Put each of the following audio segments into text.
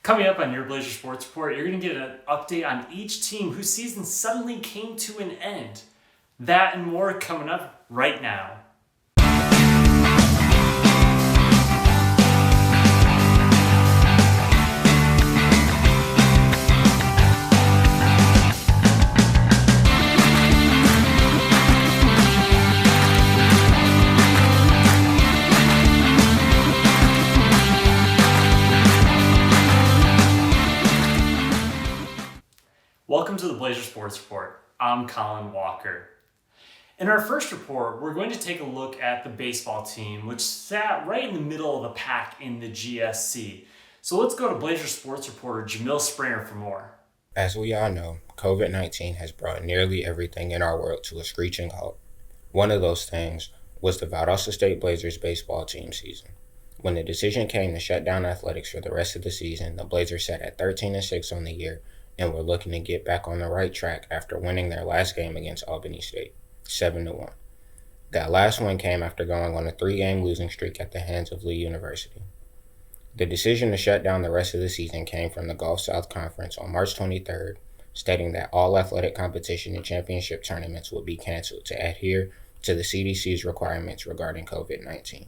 Coming up on your Blazer Sports Report, you're going to get an update on each team whose season suddenly came to an end. That and more coming up right now. Welcome to the Blazer Sports Report. I'm Colin Walker. In our first report, we're going to take a look at the baseball team, which sat right in the middle of the pack in the GSC. So let's go to Blazer Sports reporter Jamil Springer for more. As we all know, COVID-19 has brought nearly everything in our world to a screeching halt. One of those things was the Valdosta State Blazers baseball team season. When the decision came to shut down athletics for the rest of the season, the Blazers sat at 13-6 on the year and were looking to get back on the right track after winning their last game against Albany State, 7-1. That last win came after going on a 3-game losing streak at the hands of Lee University. The decision to shut down the rest of the season came from the Gulf South Conference on March 23rd, stating that all athletic competition and championship tournaments would be canceled to adhere to the CDC's requirements regarding COVID-19.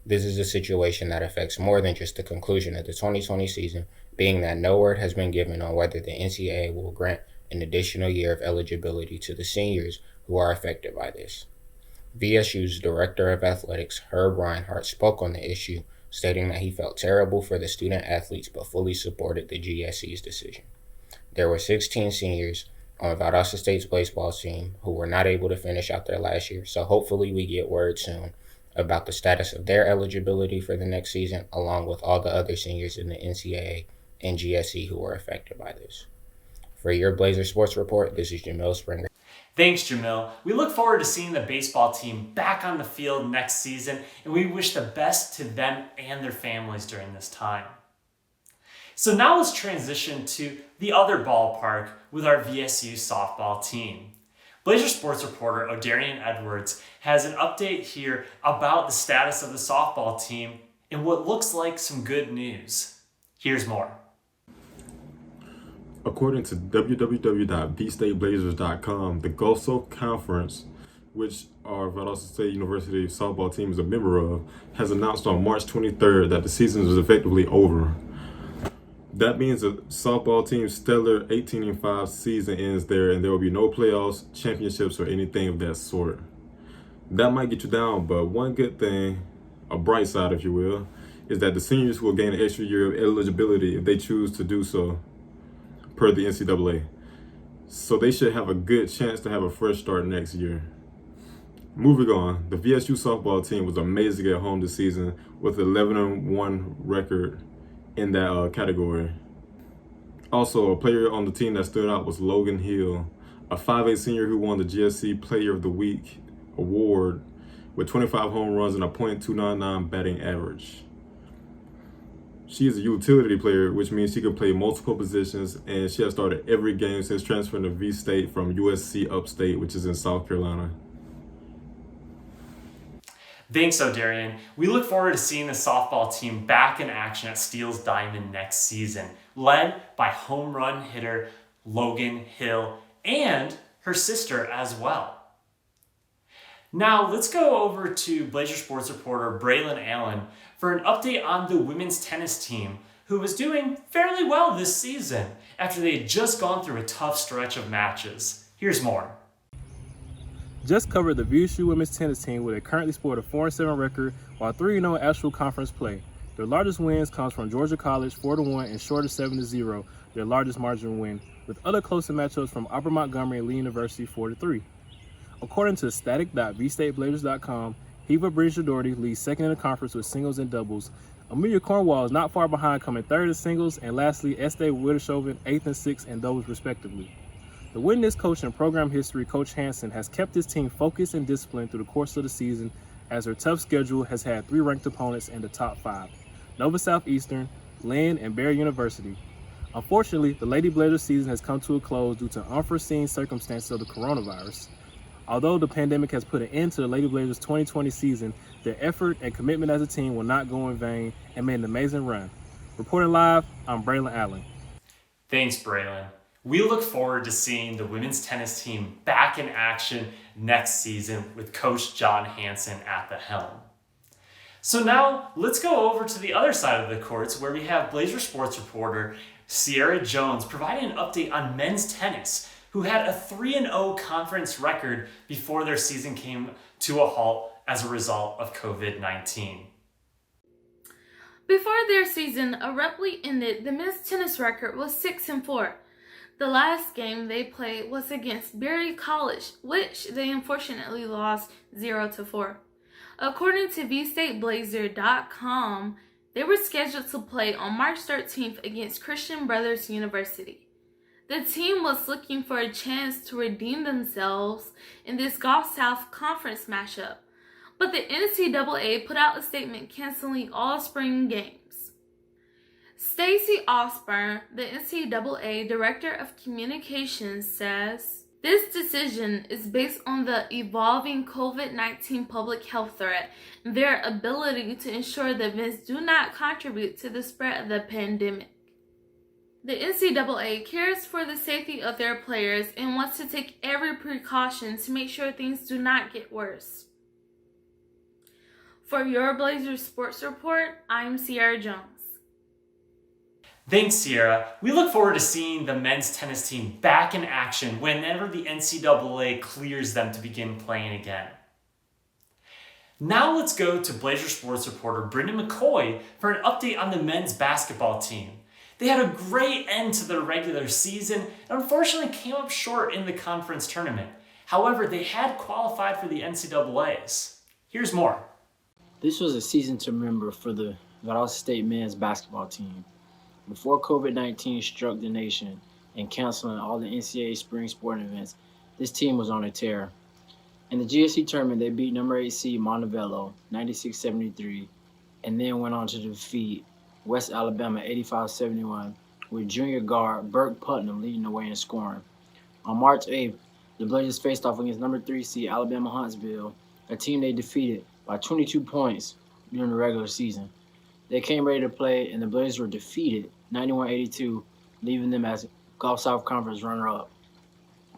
This is a situation that affects more than just the conclusion of the 2020 season, being that no word has been given on whether the NCAA will grant an additional year of eligibility to the seniors who are affected by this. VSU's Director of Athletics, Herb Reinhardt, spoke on the issue, stating that he felt terrible for the student athletes but fully supported the GSC's decision. There were 16 seniors on Valdosta State's baseball team who were not able to finish out their last year, so hopefully we get word soon about the status of their eligibility for the next season, along with all the other seniors in the NCAA and GSC who were affected by this. For your Blazer Sports Report, this is Jamil Springer. Thanks, Jamil. We look forward to seeing the baseball team back on the field next season, and we wish the best to them and their families during this time. So now let's transition to the other ballpark with our VSU softball team. Blazer Sports reporter O'Darian Edwards has an update here about the status of the softball team and what looks like some good news. Here's more. According to www.bstateblazers.com, the Gulf South Conference, which our Valdosta State University softball team is a member of, has announced on March 23rd that the season is effectively over. That means the softball team's stellar 18-5 season ends there, and there will be no playoffs, championships, or anything of that sort. That might get you down, but one good thing, a bright side if you will, is that the seniors will gain an extra year of eligibility if they choose to do so, per the NCAA. So they should have a good chance to have a fresh start next year. Moving on, the VSU softball team was amazing at home this season with an 11-1 record in that category. Also, a player on the team that stood out was Logan Hill, a 5'8" senior who won the GSC Player of the Week award with 25 home runs and a .299 batting average. She is a utility player, which means she can play multiple positions, and she has started every game since transferring to V-State from USC Upstate, which is in South Carolina. Thanks, O'Darian. We look forward to seeing the softball team back in action at Steele's Diamond next season, led by home run hitter Logan Hill and her sister as well. Now, let's go over to Blazer Sports reporter Braylon Allen for an update on the women's tennis team, who was doing fairly well this season after they had just gone through a tough stretch of matches. Here's more. Just covered the VSU women's tennis team, where they currently sport a 4-7 record while 3-0 in actual conference play. Their largest wins comes from Georgia College 4-1 and Shorter 7-0, their largest margin win, with other closer matchups from Upper Montgomery and Lee University 4-3. According to static.bstateblazers.com, Heva Bridger-Doherty leads second in the conference with singles and doubles. Amelia Cornwall is not far behind, coming third in singles, and lastly, Estee Withershoven 8th and 6th in doubles respectively. The winningest coach in program history, Coach Hansen, has kept his team focused and disciplined through the course of the season, as her tough schedule has had 3 ranked opponents in the top 5: Nova Southeastern, Lynn, and Barry University. Unfortunately, the Lady Blazers season has come to a close due to unforeseen circumstances of the coronavirus. Although the pandemic has put an end to the Lady Blazers 2020 season, their effort and commitment as a team will not go in vain and made an amazing run. Reporting live, I'm Braylon Allen. Thanks, Braylon. We look forward to seeing the women's tennis team back in action next season with Coach John Hansen at the helm. So now let's go over to the other side of the courts where we have Blazer sports reporter Sierra Jones providing an update on men's tennis, who had a 3-0 conference record before their season came to a halt as a result of COVID-19. Before their season abruptly ended, the men's tennis record was 6-4. The last game they played was against Berry College, which they unfortunately lost 0-4. According to VStateBlazer.com, they were scheduled to play on March 13th against Christian Brothers University. The team was looking for a chance to redeem themselves in this Gulf South Conference matchup, but the NCAA put out a statement canceling all spring games. Stacey Osborne, the NCAA Director of Communications, says, "This decision is based on the evolving COVID-19 public health threat and their ability to ensure that events do not contribute to the spread of the pandemic. The NCAA cares for the safety of their players and wants to take every precaution to make sure things do not get worse." For your Blazers Sports Report, I'm Sierra Jones. Thanks, Sierra. We look forward to seeing the men's tennis team back in action whenever the NCAA clears them to begin playing again. Now let's go to Blazer sports reporter Brendan McCoy for an update on the men's basketball team. They had a great end to their regular season and unfortunately came up short in the conference tournament. However, they had qualified for the NCAAs. Here's more. This was a season to remember for the Valdosta State men's basketball team. Before COVID-19 struck the nation and canceling all the NCAA spring sporting events, this team was on a tear. In the GSC tournament, they beat number 8 seed Montevallo 96-73 and then went on to defeat West Alabama 85-71 with junior guard Burke Putnam leading the way in scoring. On March 8th, the Blazers faced off against number 3 seed Alabama Huntsville, a team they defeated by 22 points during the regular season. They came ready to play, and the Blazers were defeated 91-82, leaving them as Gulf South Conference runner-up.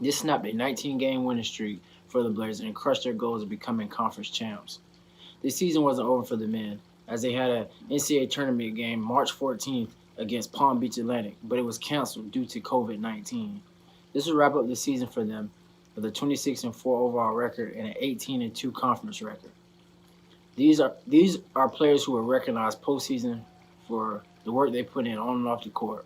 This snapped a 19-game winning streak for the Blazers and crushed their goals of becoming conference champs. This season wasn't over for the men, as they had an NCAA tournament game March 14th against Palm Beach Atlantic, but it was canceled due to COVID-19. This will wrap up the season for them with a 26-4 overall record and an 18-2 conference record. These are players who were recognized postseason for the work they put in on and off the court.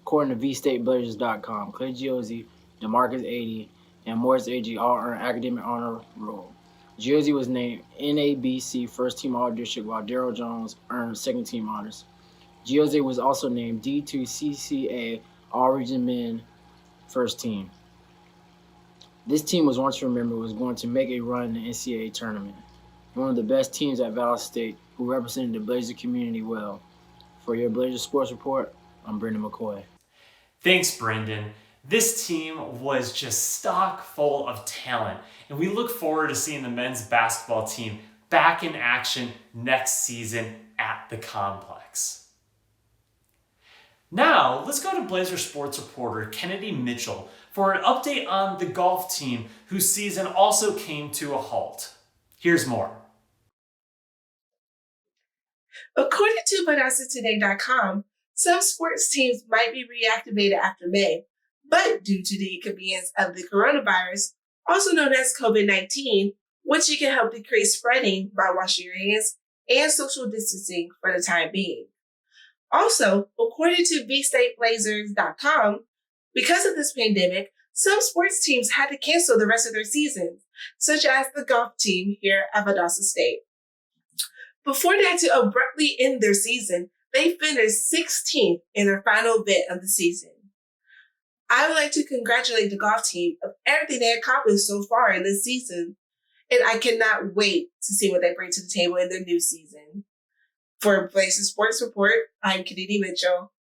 According to VStateBlazers.com, Clay Giozzi, DeMarcus Adey, and Morris Agee all earned academic honor roll. Giozzi was named NABC First-Team All-District, while Darryl Jones earned second-team honors. Giozzi was also named D2CCA All-Region Men First Team. This team was once remembered was going to make a run in the NCAA tournament. One of the best teams at Valdosta State who represented the Blazer community well. For your Blazer Sports Report, I'm Brendan McCoy. Thanks, Brendan. This team was just stock full of talent, and we look forward to seeing the men's basketball team back in action next season at the complex. Now, let's go to Blazer sports reporter Kennedy Mitchell for an update on the golf team whose season also came to a halt. Here's more. According to ValdostaToday.com, some sports teams might be reactivated after May, but due to the inconvenience of the coronavirus, also known as COVID-19, which you can help decrease spreading by washing your hands and social distancing for the time being. Also, according to VStateBlazers.com, because of this pandemic, some sports teams had to cancel the rest of their seasons, such as the golf team here at Valdosta State. Before they had to abruptly end their season, they finished 16th in their final event of the season. I would like to congratulate the golf team of everything they accomplished so far in this season, and I cannot wait to see what they bring to the table in their new season. For Blazer Sports Report, I'm Kennedy Mitchell.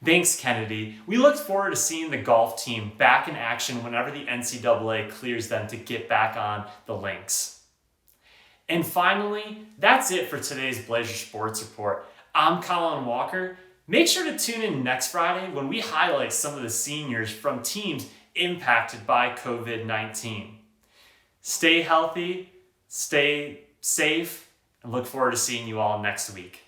Thanks, Kennedy. We look forward to seeing the golf team back in action whenever the NCAA clears them to get back on the links. And finally, that's it for today's Blazer Sports Report. I'm Colin Walker. Make sure to tune in next Friday when we highlight some of the seniors from teams impacted by COVID-19. Stay healthy, stay safe, and look forward to seeing you all next week.